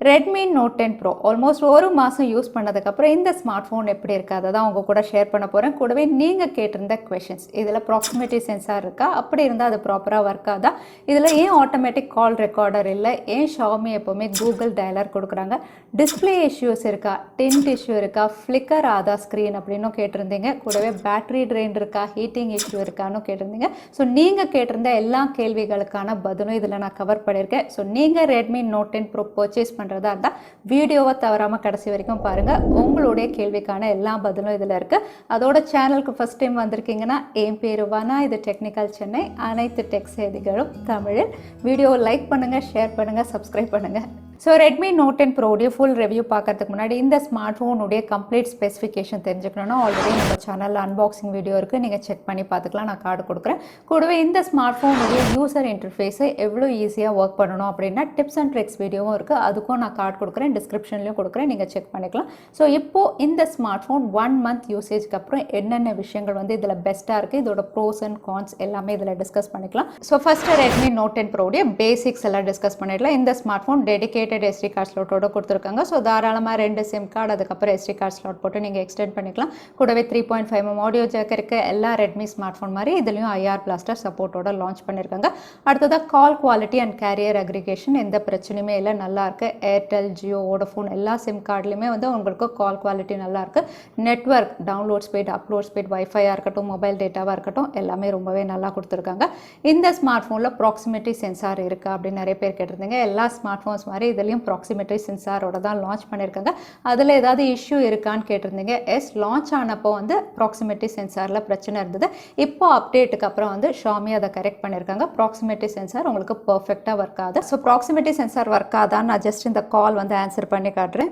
Redmi Note 10 Pro almost ஒரு மாதம் use பண்ணதுக்கப்புறம் இந்த ஸ்மார்ட் ஃபோன் எப்படி இருக்குது அதை தான் உங்கள் கூட ஷேர் பண்ண போகிறேன். கூடவே நீங்கள் கேட்டிருந்த கொஷின்ஸ், இதில் ப்ராக்சிமிட்டி சென்சார் இருக்கா, அப்படி இருந்தால் அது ப்ராப்பராக ஒர்க் ஆகுதா, இதில் ஏன் ஆட்டோமேட்டிக் கால் ரெக்கார்டர் இல்லை, ஏன் ஷாமி எப்போவுமே கூகுள் டயலர் கொடுக்குறாங்க, டிஸ்பிளே இஷ்யூஸ் இருக்கா, டிண்ட் இஷ்யூ இருக்கா, ஃப்ளிக்கர் ஆதா ஸ்க்ரீன் அப்படின்னும் கேட்டிருந்தீங்க. கூடவே பேட்டரி ட்ரெயின் இருக்கா, ஹீட்டிங் இஷ்யூ இருக்கான்னு கேட்டிருந்தீங்க. ஸோ நீங்கள் கேட்டிருந்த எல்லா கேள்விகளுக்கான பதிலும் இதில் நான் கவர் பண்ணியிருக்கேன். ஸோ நீங்கள் Redmi Note 10 Pro பர்ச்சேஸ் பண்ணுறதா இருந்தால் வீடியோவை தவறாமல் கடைசி வரைக்கும் பாருங்கள். உங்களுடைய கேள்விக்கான எல்லா பதிலும் இதில் இருக்குது. அதோட சேனலுக்கு ஃபஸ்ட் டைம் வந்திருக்கீங்கன்னா என் பேர் வானா, இது டெக்னிக்கல் சென்னை. அனைத்து டெக் செய்திகளும் தமிழில். வீடியோவை லைக் பண்ணுங்கள், ஷேர் பண்ணுங்கள், சப்ஸ்கிரைப் பண்ணுங்கள். ஸோ Redmi Note 10 Proடைய ஃபுல் ரிவ்யூ பார்க்கறதுக்கு முன்னாடி இந்த ஸ்மார்ட் ஃபோனுடைய கம்ப்ளீட் ஸ்பெசிஃபிகேஷன் தெரிஞ்சுக்கணும்னா ஆல்ரெடி நம்ம சேனலில் அன்பாக்சிங் வீடியோ இருக்குது, நீங்கள் செக் பண்ணி பார்த்துக்கலாம். நான் கார்டு கொடுக்குறேன். கூடவே இந்த ஸ்மார்ட் ஃபோனுடைய யூசர் இன்டர்ஃபேஸை எவ்வளோ ஈஸியாக ஒர்க் பண்ணணும் அப்படின்னா டிப்ஸ் அண்ட் ட்ரிக்ஸ் வீடியோவும் இருக்குது, அதுக்கும் நான் கார்டு கொடுக்குறேன், டிஸ்கிரிப்ஷன்லையும் கொடுக்குறேன், நீங்கள் செக் பண்ணிக்கலாம். ஸோ இப்போது இந்த ஸ்மார்ட் ஃபோன் 1 மந்த் யூசேஜ்க்கு அப்புறம் என்னென்ன விஷயங்கள் வந்து இதில் பெஸ்ட்டாக இருக்குது, இதோட ப்ரோஸ் அண்ட் கான்ஸ் எல்லாமே இதில் டிஸ்கஸ் பண்ணிக்கலாம். ஸோ ஃபஸ்ட்டு Redmi Note 10 Proடைய பேசிக்ஸ் எல்லாம் டிஸ்கஸ் பண்ணிடலாம். இந்த smartphone dedicated SD card ஸ்லாட்டோட கொடுத்துருக்காங்க. ஸோ தாராளமாக 2 சிம் கார்டு அதுக்கப்புறம் SD கார்டு ஸ்லாட் போட்டு நீங்கள் எக்ஸ்டெண்ட் பண்ணிக்கலாம். கூடவே 3.5mm ஆடியோ ஜாக் இருக்க எல்லா ரெட்மி ஸ்மார்ட் ஃபோன் மாதிரி இதுலையும் IR பிளாஸ்டர் சப்போர்ட்டோட லான்ச் பண்ணியிருக்காங்க. அடுத்ததாக call quality and carrier aggregation எந்த பிரச்சனையுமே இல்லை, நல்லா இருக்கு. ஏர்டெல், ஜியோ, வோடஃபோன் எல்லா சிம் கார்டுலையுமே வந்து உங்களுக்கு கால் குவாலிட்டி நல்லா இருக்கு. Network download speed, upload speed, வைஃபையாக இருக்கட்டும், மொபைல் டேட்டாவாக இருக்கட்டும், எல்லாமே ரொம்பவே நல்லா கொடுத்துருக்காங்க. இந்த ஸ்மார்ட் ஃபோனில் ப்ராக்சிமிட்டி சென்சார் இருக்கா அப்படின்னு நிறைய பேர் கேட்டிருந்தீங்க. எல்லா ஸ்மார்ட் ஃபோன்ஸ் மாதிரி இதுலேயும் ப்ராக்சிமிட்டி சென்சாரோட தான் லான்ச் பண்ணியிருக்காங்க. அதில் ஏதாவது இஷ்யூ இருக்கான்னு கேட்டிருந்தீங்க. எஸ், லான்ச் ஆனப்போ வந்து ப்ராக்சிமிட்டி சென்சாரில் பிரச்சனை இருந்தது. இப்போ அப்டேட்டுக்கு அப்புறம் வந்து ஷாமி அதை கரெக்ட் பண்ணியிருக்காங்க. ப்ராக்சிமிட்டி சென்சார் உங்களுக்கு பர்ஃபெக்டாக ஒர்க் ஆகுது. ஸோ ப்ராக்சிமிட்டி சென்சார் ஒர்க் ஆகுதான்னு நான் ஜஸ்ட் இந்த கால் வந்து ஆன்சர் பண்ணி காட்டுறேன்,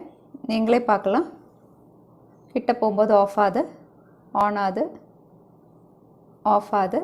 நீங்களே பார்க்கலாம். கிட்ட போகும்போது ஆஃப் ஆகுது, ஆன் ஆகுது, ஆஃப் ஆகுது,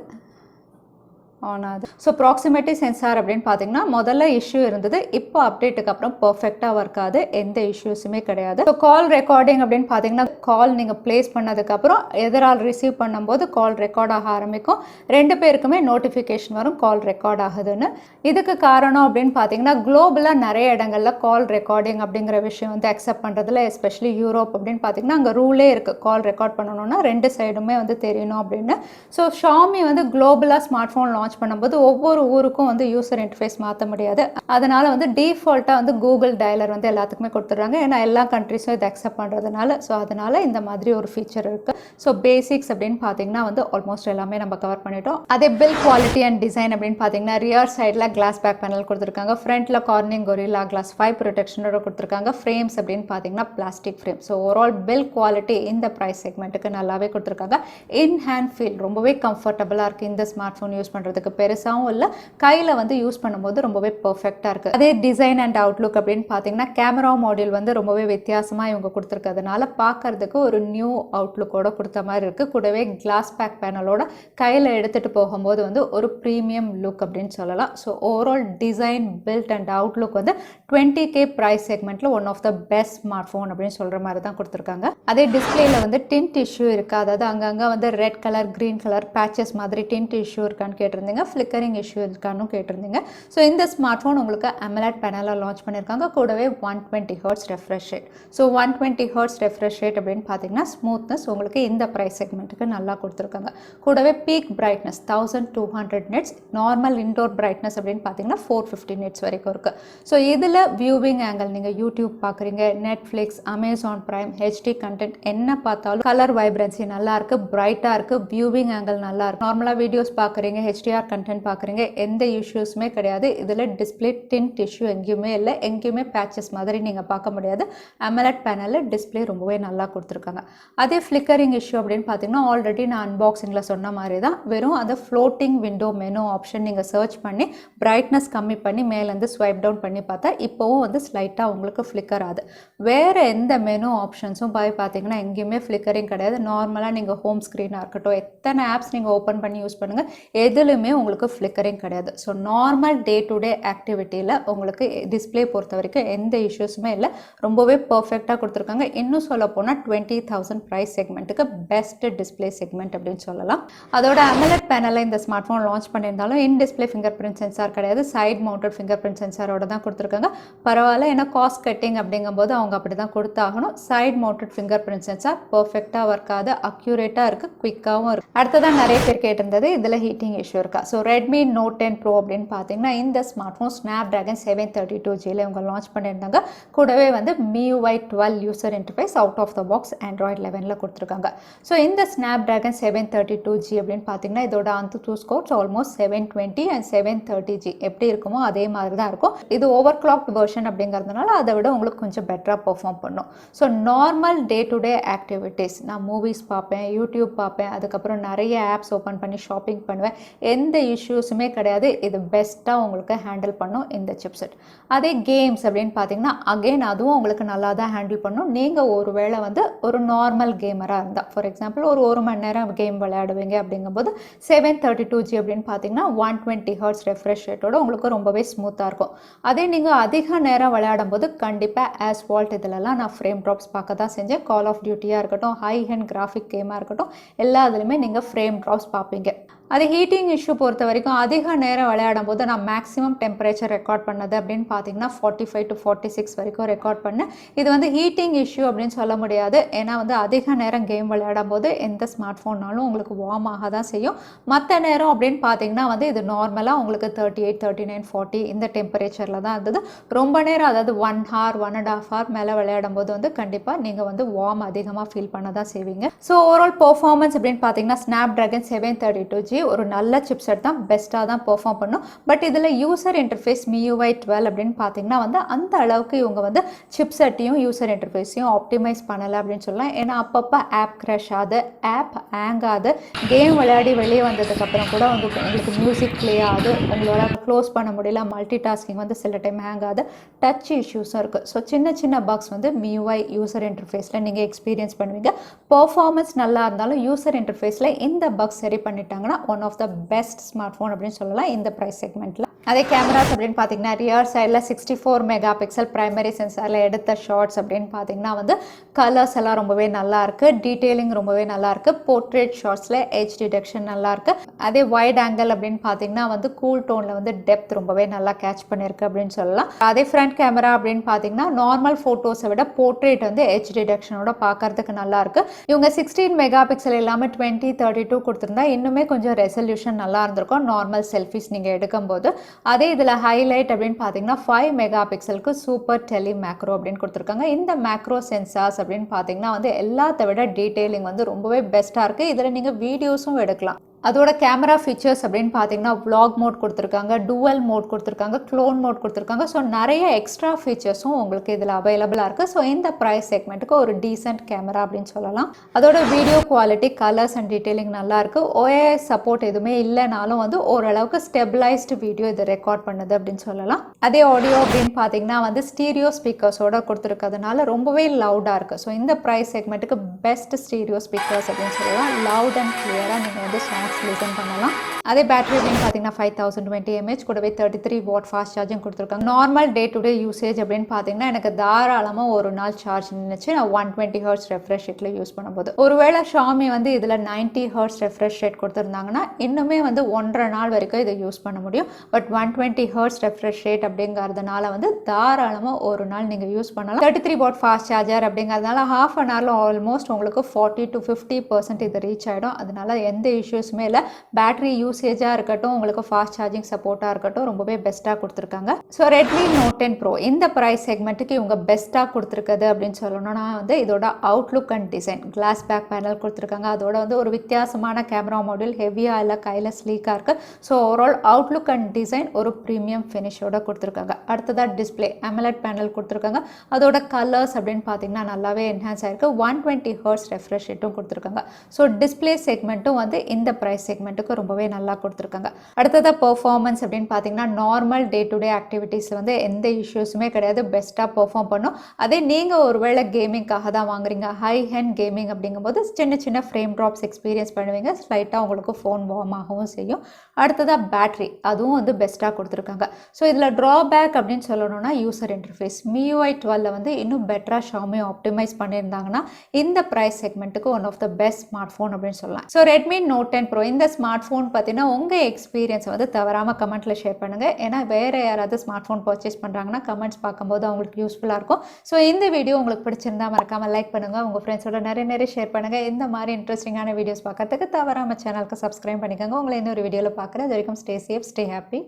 ஆன் ஆகுது. ஸோ ப்ராக்சிமிட்டி சென்சார் அப்படின்னு பார்த்தீங்கன்னா முதல்ல இஷ்யூ இருந்தது, இப்போ அப்டேட்டுக்கு அப்புறம் பர்ஃபெக்டாக ஒர்க் ஆகுது, எந்த இஷ்யூஸுமே கிடையாது. ஸோ கால் ரெக்கார்டிங் அப்படின்னு பார்த்தீங்கன்னா கால் நீங்கள் பிளேஸ் பண்ணதுக்கப்புறம் எதிரால் ரிசீவ் பண்ணும்போது கால் ரெக்கார்ட் ஆக ஆரம்பிக்கும். 2 பேருக்குமே நோட்டிஃபிகேஷன் வரும் கால் ரெக்கார்ட் ஆகுதுன்னு. இதுக்கு காரணம் அப்படின்னு பார்த்தீங்கன்னா குளோபலாக நிறைய இடங்களில் கால் ரெக்கார்டிங் அப்படிங்கிற விஷயம் வந்து அக்செப்ட் பண்ணுறதுல, எஸ்பெஷலி யூரோப் அப்படின்னு பார்த்தீங்கன்னா அங்கே ரூலே இருக்குது, கால் ரெக்கார்ட் பண்ணணும்னா 2 சைடுமே வந்து தெரியணும் அப்படின்னு. ஸோ ஷாமி வந்து குளோபலாக ஸ்மார்ட் ஃபோன் லான்ச் பண்ணும்போது ஒவ்வொரு ஊருக்கும் வந்து யூசர் இன்டர்ஃபேஸ் மாற்ற முடியாது. அதனால வந்து டிஃபால்ட்டாக வந்து கூகுள் டயலர் வந்து எல்லாத்துக்குமே கொடுத்துட்றாங்க, ஏன்னா எல்லா கண்ட்ரிஸும் இதை அக்செப்ட் பண்ணுறதுனால. ஸோ அதனால இந்த மாதிரி ஒரு ஃபீச்சர் இருக்குது. ஸோ பேசிக்ஸ் அப்படின்னு பார்த்தீங்கன்னா வந்து ஆல்மோஸ்ட் எல்லாமே நம்ம கவர் பண்ணிட்டோம். அதே பில்ட் குவாலிட்டி அண்ட் டிசைன் அப்படின்னு பார்த்தீங்கன்னா ரியர் சைடில் கிளாஸ் பேக் பேனல் கொடுத்துருக்காங்க, ஃப்ரண்ட்டில் கார்னிங் கொரில்லா கிளாஸ் 5 ப்ரொடெக்ஷனோட கொடுத்துருக்காங்க. ஃப்ரேம்ஸ் அப்படின்னு பார்த்தீங்கன்னா plastic frame. So overall build quality இந்த ப்ரைஸ் செக்மெண்ட்டுக்கு நல்லாவே கொடுத்துருக்காங்க. இன் ஹேண்ட் ஃபீல் ரொம்பவே கம்ஃபர்டபுளாக இருக்குது. இந்த ஸ்மார்ட் ஃபோன் யூஸ் பண்ணுறதுக்கு பெருசாகவும் இல்லை, கையில் வந்து யூஸ் பண்ணும்போது ரொம்பவே பர்ஃபெக்டாக இருக்குது. அதே டிசைன் அண்ட் அவுட்லுக் அப்படின்னு பார்த்தீங்கன்னா கேமரா மாடியூல் வந்து ரொம்பவே வித்தியாசமாக இவங்க கொடுத்துருக்கிறதுனால பார்க்கறதுக்கு ஒரு நியூ அவுட்லுக்கோட கொடுத்த மாதிரி இருக்குது. கூடவே கிளாஸ் பேக் பேனலோட கையில் எடுத்துகிட்டு போகும்போது வந்து ஒரு ப்ரீமியம் லுக் அப்படின்னு சொல்லலாம். So overall design, build and outlook வந்து 20K ப்ரைஸ் செக்மெண்ட்டில் one of the best smartphone அப்படின்னு சொல்கிற மாதிரி தான் கொடுத்துருக்காங்க. அதே டிஸ்பிளேல வந்து டிண்ட் இஷ்யூ இருக்கா, அதாவது அங்கங்கே வந்து red colour, green colour patches மாதிரி டிண்ட் இஷ்யூ இருக்கான்னு கேட்டிருந்தீங்க, ஃப்ளிக்கரிங் இஷ்யூ இருக்கான்னு கேட்டிருந்தீங்க. ஸோ இந்த ஸ்மார்ட் ஃபோன் உங்களுக்கு AMOLED பேனலில் லான்ச் பண்ணியிருக்காங்க. கூடவே 120 Hz refresh rate. So 120 Hz refresh rate அப்படின்னு பார்த்தீங்கன்னா ஸ்மூத்னஸ் உங்களுக்கு இந்த ப்ரைஸ் செக்மெண்ட்டுக்கு நல்லா கொடுத்துருக்காங்க. கூடவே peak brightness 1200 nits, normal indoor brightness அப்படின்னு பார்த்தீங்கன்னா 450 nits வரைக்கும் இருக்குது. ஸோ இதில் வியூவிங் ஆங்கிள், நீங்கள் யூடியூப் பார்க்குறீங்க, Netflix, Amazon prime, HD content என்ன பார்த்தாலும் கலர் வைப்ரன்சி நல்லா இருக்குது, பிரைட்டாக இருக்குது, வியூவிங் ஆங்கிள் நல்லா இருக்குது. நார்மலாக வீடியோஸ் பார்க்குறீங்க, HDR கண்டென்ட் பார்க்குறீங்க, எந்த இஷ்யூஸுமே கிடையாது. இதில் டிஸ்பிளே டிண்ட் இஷ்யூ எங்கேயுமே இல்லை, எங்கேயுமே பேச்சஸ் மாதிரி நீங்கள் பார்க்க முடியாது. AMOLED பேனலில் டிஸ்பிளே ரொம்பவே நல்லா கொடுத்துருக்காங்க. அதே ஃப்ளிக்கரிங் இஷ்யூ அப்படின்னு பார்த்தீங்கன்னா ஆல்ரெடி நான் அன்பாக்சிங்கில் சொன்ன மாதிரி தான், வெறும் அந்த ஃப்ளோட்டிங் விண்டோ மெனு ஆப்ஷன் நீங்கள் சர்ச் பண்ணி பிரைட்னஸ் கம்மி பண்ணி மேலேருந்து ஸ்வைப் டவுன் பண்ணி பார்த்தா இப்போவும் வந்து ஸ்லைட்டாக உங்களுக்கு ஃப்ளிக்கர் ஆகுது. வேறு எந்த மெனு ஆப்ஷன்ஸும் போய் பார்த்தீங்கன்னா எங்கேயுமே ஃப்ளிக்கரிங் கிடையாது. நார்மலாக நீங்கள் ஹோம் ஸ்க்ரீனாக இருக்கட்டும், எத்தனை ஆப்ஸ் நீங்கள் ஓப்பன் பண்ணி யூஸ் பண்ணுங்கள், எதுலுமே எதுலேயுமே உங்களுக்கு ஃப்ளிக்கரிங் கிடையாது. So normal day to day ஆக்டிவிட்டியில் உங்களுக்கு டிஸ்பிளே பொறுத்த வரைக்கும் எந்த இஷ்யூஸுமே இல்லை, ரொம்பவே பர்ஃபெக்டாக கொடுத்துருக்காங்க. இன்னும் சொல்ல போனால் 20,000 ப்ரைஸ் செக்மெண்ட்டுக்கு பெஸ்ட் டிஸ்பிளே செக்மெண்ட் அப்படின்னு சொல்லலாம். அதோட AMOLED பேனலில் இந்த ஸ்மார்ட் ஃபோன் லான்ச் பண்ணியிருந்தாலும் in display finger print sensor கிடையாது, சைட் மவுண்டட் ஃபிங்கர் பிரிண்ட் சென்சாரோட தான் கொடுத்துருக்காங்க. பரவாயில்ல, ஏன்னா காஸ்ட் கட்டிங் அப்படிங்கும்போது அவங்க அப்படி தான் கொடுத்தாகணும். Side mounted fingerprint sensor பர்ஃபெக்டாக ஒர்க் ஆகுது, அக்யூரேட்டாக இருக்குது, குவிக்காகவும் இருக்குது. அடுத்ததான் நிறைய பேர் கேட்டிருந்தது இதில் ஹீட்டிங் இஷ்யூ இருக்கா. ஸோ Redmi Note 10 Pro அப்படின்னு பார்த்தீங்கன்னா இந்த ஸ்மார்ட் ஃபோன் Snapdragon 732Gல இவங்க லான்ச் பண்ணியிருந்தாங்க. கூடவே வந்து MIUI 12 user interface out of the box Android 11ல கொடுத்துருக்காங்க. ஸோ இந்த Snapdragon 732G அப்படின்னு பார்த்தீங்கன்னா இதோட Antutu scores almost 720 and 730G எப்படி இருக்குமோ அதே மாதிரி தான் இருக்கும். இது ஓவர் கிளாக்ட் வெர்ஷன் அப்படிங்கிறதுனால அதை விட உங்களுக்கு கொஞ்சம் பெட்டராக பெர்ஃபார்ம் பண்ணும். So normal day to day activities, நான் மூவிஸ் பார்ப்பேன், யூடியூப் பார்ப்பேன், அதுக்கப்புறம் நிறைய ஆப்ஸ் ஓப்பன் பண்ணி ஷாப்பிங் பண்ணுவேன், எந்த இஷ்யூஸுமே கிடையாது. இது பெஸ்ட்டாக உங்களுக்கு ஹேண்டில் பண்ணும் இந்த சிப்செட். அதே கேம்ஸ் அப்படின்னு பார்த்தீங்கன்னா அகெயின் அதுவும் உங்களுக்கு நல்லா தான் ஹேண்டில் பண்ணும். நீங்கள் ஒரு வேளை வந்து ஒரு நார்மல் கேமராக இருந்தால், ஃபார் எக்ஸாம்பிள் ஒரு மணி நேரம் கேம் விளையாடுவீங்க அப்படிங்கும்போது 732G அப்படின்னு பார்த்தீங்கன்னா 120 Hz ரெஃப்ரெஷ் ரேட்டோட உங்களுக்கு ரொம்பவே ஸ்மூத்தாக இருக்கும். அதே நீங்கள் அதிக நேரம் விளையாடும் போது கண்டிப்பாக ஆஸ்வால்ட் இதிலெல்லாம் நான் ஃப்ரேம் ட்ராப்ஸ் பார்க்க தான் செஞ்சேன். கால் ஆஃப் டியூட்டியாக இருக்கட்டும், ஹை ஹெண்ட் கிராஃபிக் கேமாக இருக்கட்டும், எல்லா இதுலையுமே நீங்கள் ஃப்ரேம் ட்ராப்ஸ் பார்ப்பீங்க. அது ஹீட்டிங் இஷ்யூ பொறுத்த வரைக்கும் அதிக நேரம் விளையாடும் போது நான் மேக்ஸிமம் டெம்பரேச்சர் ரெக்கார்ட் பண்ணது அப்படின்னு பார்த்தீங்கன்னா 45 to 46 வரைக்கும் ரெக்கார்ட் பண்ணேன். இது வந்து ஹீட்டிங் இஷ்யூ அப்படின்னு சொல்ல முடியாது, ஏன்னா வந்து அதிக நேரம் கேம் விளையாடும் போது எந்த ஸ்மார்ட் ஃபோன்னாலும் உங்களுக்கு வார்ம் ஆக தான் செய்யும். மற்ற நேரம் அப்படின்னு பார்த்தீங்கன்னா வந்து இது நார்மலாக உங்களுக்கு 38, 39, 40 இந்த டெம்பரேச்சரில் தான் இருந்தது. ரொம்ப நேரம், அதாவது 1 hour 1.5 hour மேலே விளையாடும் போது வந்து கண்டிப்பாக நீங்கள் வந்து வார்ம் அதிகமாக ஃபீல் பண்ண தான் செய்வீங்க. ஸோ ஓவரால் பெர்ஃபார்மன்ஸ் அப்படின்னு பார்த்தீங்கன்னா Snapdragon 732G ஒரு நல்ல சிப்செட் தான், பெஸ்ட்டாக தான் பெர்ஃபார்ம் பண்ணும். பட் இதில் யூசர் இன்டர்ஃபேஸ் MIUI 12 அப்படின்னு பார்த்தீங்கன்னா வந்து அந்த அளவுக்கு இவங்க வந்து சிப்செட்டையும் யூசர் இன்டர்ஃபேஸையும் ஆப்டிமைஸ் பண்ணலை அப்படின்னு சொல்லலாம். ஏன்னா அப்பப்போ ஆப் கிராஷ் ஆகுது, ஆப் ஹேங் ஆகுது, கேம் விளையாடி வெளியே வந்ததுக்கப்புறம் கூட வந்து உங்களுக்கு மியூசிக் ப்ளே ஆகுது, உங்களோட க்ளோஸ் பண்ண முடியல, மல்டி டாஸ்கிங் வந்து சில டைம் ஹேங் ஆகுது, டச் இஷ்யூஸும் இருக்குது. ஸோ சின்ன சின்ன பக்ஸ் வந்து MIUI யூசர் இன்டர்ஃபேஸில் நீங்கள் எக்ஸ்பீரியன்ஸ் பண்ணுவீங்க. பெர்ஃபார்மன்ஸ் நல்லா இருந்தாலும் யூசர் இன்டர்ஃபேஸில் இந்த பக்ஸ் சரி பண்ணிட்டாங்கன்னா one of the best smartphone அப்படின்னு சொல்லலாம் இந்த ப்ரைஸ் செக்மெண்ட்டில். அதே கேமராஸ் அப்படின்னு பார்த்தீங்கன்னா ரியர் சைடில் 64 மெகா பிக்சல் பிரைமரி சென்சாரில் எடுத்த ஷார்ட்ஸ் அப்படின்னு பார்த்தீங்கன்னா வந்து கலர்ஸ் எல்லாம் ரொம்பவே நல்லா இருக்குது, டீட்டெயிலிங் ரொம்பவே நல்லா இருக்குது, போர்ட்ரேட் ஷார்ட்ஸில் எட்ஜ் டிடெக்ஷன் நல்லா இருக்குது. அதே வைட் ஆங்கிள் அப்படின்னு பார்த்தீங்கன்னா வந்து கூல் டோனில் வந்து டெப்த் ரொம்பவே நல்லா கேட்ச் பண்ணியிருக்கு அப்படின்னு சொல்லலாம். அதே ஃப்ரண்ட் கேமரா அப்படின்னு பார்த்தீங்கன்னா நார்மல் ஃபோட்டோஸை விட போர்ட்ரேட் வந்து எட்ஜ் டிடெக்ஷனோட பார்க்கறதுக்கு நல்லா இருக்குது. இவங்க 16 மெகா பிக்சல் இல்லாமல் 20, 32 கொடுத்துருந்தா இன்னுமே கொஞ்சம் ரெசல்யூஷன் நல்லா இருந்திருக்கும் நார்மல் செல்ஃபிஸ் நீங்கள் எடுக்கும்போது. அதே இதில் ஹைலைட் அப்படின்னு பார்த்தீங்கன்னா 5 மெகா பிக்சலுக்கு சூப்பர் டெலி மேக்ரோ அப்படின்னு கொடுத்துருக்காங்க. இந்த மேக்ரோ சென்சார்ஸ் அப்படின்னு பார்த்தீங்கன்னா வந்து எல்லாத்த விட டீட்டெயிலிங் வந்து ரொம்பவே பெஸ்ட்டாக இருக்குது. இதில் நீங்கள் வீடியோஸும் எடுக்கலாம். அதோட கேமரா ஃபீச்சர்ஸ் அப்படின்னு பார்த்தீங்கன்னா vlog மோட் கொடுத்துருக்காங்க, டூவல் மோட் கொடுத்துருக்காங்க, க்ளோன் மோட் கொடுத்துருக்காங்க. ஸோ நிறைய எக்ஸ்ட்ரா ஃபீச்சர்ஸும் உங்களுக்கு இதில் அவைலபிளாக இருக்குது. ஸோ இந்த ப்ரைஸ் செக்மெண்ட்டுக்கு ஒரு டீசென்ட் கேமரா அப்படின்னு சொல்லலாம். அதோட video quality, colours and detailing நல்லாயிருக்கு. OIS சப்போர்ட் எதுவுமே இல்லைனாலும் வந்து ஓரளவுக்கு ஸ்டெபிளைஸ்டு வீடியோ இதை ரெக்கார்ட் பண்ணுது அப்படின்னு சொல்லலாம். அதே ஆடியோ அப்படின்னு பார்த்தீங்கன்னா வந்து ஸ்டீரியோ ஸ்பீக்கர்ஸோட கொடுத்துருக்கிறதுனால ரொம்பவே லவுடாக இருக்குது. ஸோ இந்த ப்ரைஸ் செக்மெண்ட்டுக்கு பெஸ்ட் ஸ்டீரியோ ஸ்பீக்கர்ஸ் அப்படின்னு சொல்லலாம். லவுட் அண்ட் கிளியராக நீங்கள் வந்து லிசன் பண்ணலாம். அதே பேட்டரி அப்படின்னு பார்த்தீங்கன்னா 5020 mAh கூடவே 33 வாட் ஃபாஸ்ட் சார்ஜிங் கொடுத்துருக்காங்க. Normal day to day usage அப்படின்னு பார்த்தீங்கன்னா எனக்கு தாராளமாக ஒரு நாள் சார்ஜ் நின்றுச்சு நான் 120 Hz ரெஃப்ரெஷ் ரேட்டில் யூஸ் பண்ணும்போது. ஒருவேளை ஷாமி வந்து இதில் 90 Hz ரெஃப்ரெஷ் ரேட் கொடுத்துருந்தாங்கன்னா இன்னுமே வந்து 1.5 நாள் வரைக்கும் இதை யூஸ் பண்ண முடியும். பட் 120 Hz ரெஃப்ரெஷ் ரேட் அப்படிங்கிறதுனால வந்து தாராளமாக ஒரு நாள் நீங்கள் யூஸ் பண்ணலாம். 33 வாட் ஃபாஸ்ட் சார்ஜர் அப்படிங்கிறதுனால ஹாஃப் அன் ஹவரில் ஆல்மோஸ்ட் உங்களுக்கு 40 to 50% இது ரீச் ஆகிடும். அதனால எந்த இஷ்யூஸுமே இல்லை. பேட்டரி யூசேஜாக இருக்கட்டும், உங்களுக்கு ஃபாஸ்ட் சார்ஜிங் சப்போர்ட்டாக இருக்கட்டும், ரொம்பவே பெஸ்ட்டாக கொடுத்துருக்காங்க. ஸோ Redmi Note 10 Pro இந்த ப்ரைஸ் செக்மெண்ட்டுக்கு இவங்க பெஸ்ட்டாக கொடுத்துருக்குது அப்படின்னு சொல்லணும்னா வந்து இதோட outlook and design, glass back panel கொடுத்துருக்காங்க. அதோட வந்து ஒரு வித்தியாசமான கேமரா மாடல், ஹெவியாக இல்லை, கையில் ஸ்லீக்காக இருக்குது. So overall Outlook and design ஒரு ப்ரீமியம் ஃபினிஷோட கொடுத்துருக்காங்க. அடுத்ததாக டிஸ்பிளே AMOLED பேனல் கொடுத்துருக்காங்க. அதோட கலர்ஸ் அப்படின்னு பார்த்தீங்கன்னா நல்லாவே என்ஹான்ஸ் ஆயிருக்கு. 120 Hz ரெஃப்ரெஷ் ரேட்டும் கொடுத்துருக்காங்க. ஸோ டிஸ்பிளே செக்மெண்ட்டும் வந்து இந்த ப்ரைஸ் செக்மெண்ட்டுக்கு ரொம்பவே நல்லா கொடுத்துருக்காங்க. அடுத்ததாக பெர்ஃபார்மன்ஸ் அப்படின்னு பார்த்தீங்கன்னா நார்மல் டே டு டே ஆக்டிவிட்டீஸில் வந்து எந்த இஷ்யூஸுமே கிடையாது, பெஸ்ட்டாக பெர்ஃபார்ம் பண்ணும். அதே நீங்கள் ஒருவேளை கேமிங்காக தான் வாங்குறீங்க, ஹை ஹெண்ட் கேமிங் அப்படிங்கும்போது சின்ன சின்ன ஃப்ரேம் ட்ராப்ஸ் எக்ஸ்பீரியன்ஸ் பண்ணுவீங்க, ஸ்லைட்டாக உங்களுக்கு ஃபோன் வார்ம் ஆகவும் செய்யும். அடுத்ததாக பேட்ரி, அதுவும் வந்து பெஸ்ட்டாக கொடுத்துருக்காங்க. ஸோ இதில் ட்ராபேக் அப்படின்னு சொல்லணும்னா யூசர் இன்டர்ஃபேஸ் MIUI 12 வந்து இன்னும் பெட்டராக ஷாமி ஆப்டிமைஸ் பண்ணியிருந்தாங்கன்னா இந்த ப்ரைஸ் செக்மெண்ட்டுக்கு one of the best smartphone அப்படின்னு சொல்லலாம். ஸோ Redmi Note 10 Pro இந்த ஸ்மார்ட் ஃபோன் பார்த்தீங்கன்னா உங்கள் எக்ஸ்பீரியன்ஸை வந்து தவறாமல் கமெண்ட்டில் ஷேர் பண்ணுங்கள். ஏன்னா வேறு யாராவது ஸ்மார்ட் ஃபோன் பர்ச்சேஸ் பண்ணுறாங்கன்னா கமெண்ட்ஸ் பார்க்கும்போது அவங்களுக்கு யூஸ்ஃபுல்லாக இருக்கும். ஸோ இந்த வீடியோ உங்களுக்கு பிடிச்சிருந்தா மறக்காமல் லைக் பண்ணுங்கள், உங்கள் ஃப்ரெண்ட்ஸோட நிறைய ஷேர் பண்ணுங்கள். இந்த மாதிரி இன்ட்ரெஸ்டிங்கான வீடியோஸ் பார்க்கறதுக்கு தவறாமல் சேனலுக்கு சப்ஸ்கிரைப் பண்ணிக்கோங்க. உங்களை இன்னொரு வீடியோவில் பார்க்குறேன். அது வரைக்கும் ஸ்டே சேஃப், ஸ்டே ஹாப்பி.